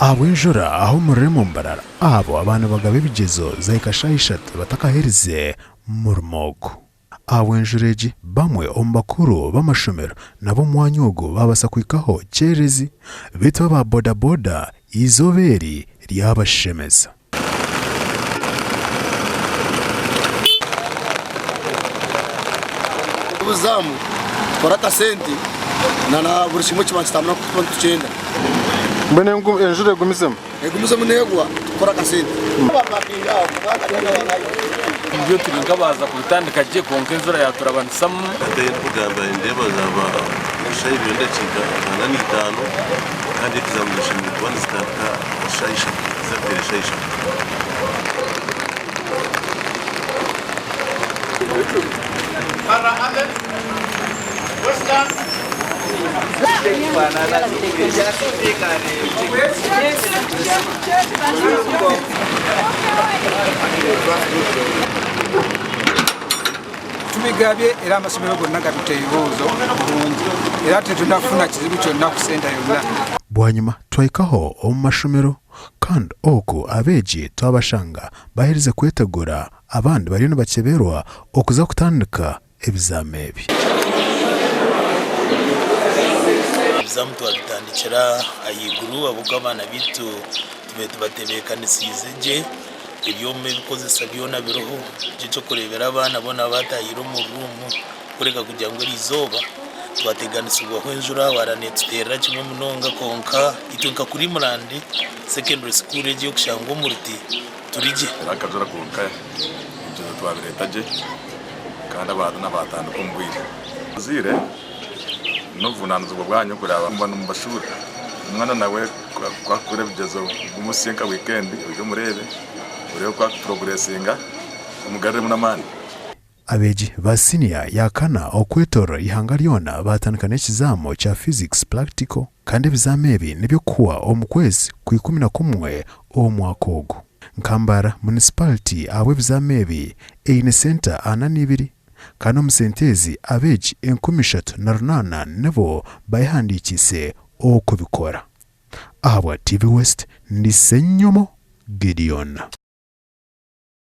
Abwenjura aho muremo mbarara abo abantu bagabe bigezo zaikashayishatu batakaherize murmogo. Abwenjureji bamwe ombakuru b'amashomero nabo mwanyogo babasa kwikaho cyerezi bitwa ba boda boda izoberi ryabashemeza. Ubuzamu korata senti na buri kimwe kibanzitamna ku 29 mbene enjure gumisemo negwa kora kasenti ibyo turinga baza kubitandika je konke imvura yaturabansamo ateye kugamba indeba zaba shayi bende cika na nitano kandi kizamurisha mu Rwanda zitaka shayisha zatere shayisha para Ahmed Western tumigabye era amasomero gonna gabiteye ibibuuzo bulungi era tetunafuna kizibu kyonna ku senta yonna. Bwanyuma twayikaho omu mashomero kandi oku abeegi twabashanga baherize kwetegura abandi barino bakeberwa okuza kutandika ebizamu ebi. Ebizamu twabitandikira ayiguru abuka abana bitu tubatebekanisize je ebyome bikozesa byona biroho cyo kurebera abana bona batayiro mu rumu kureka kugira ngo rizoba twateganisibwa hwenjura waranetera kimwe munonga konka itunka kuri Murandi secondary school ejo kushango muruti turije akazora konka cyo twabireta je kandi abantu n'abatanu kumbwira zire novunanzo bwanyu kuraba mbana mu bashuri umwana nawe kwakure bigezo umusenka weekend uje murebe urebe kwa progressinga umugarire munamani. Abeegi ba senior yakana okwetora ihanga lyona batandikana ekizamo kya physics practical kandi ebizamu ebi nibyo kuwa omukwezi ku 11 omwaka ogwo. Nkambara municipality abo ebizamu ebi eine center 82 kandi omusentezi abeegi 38 nebo bayihandikise okubikora. Abwa TV West ndi Senyomo Gideon.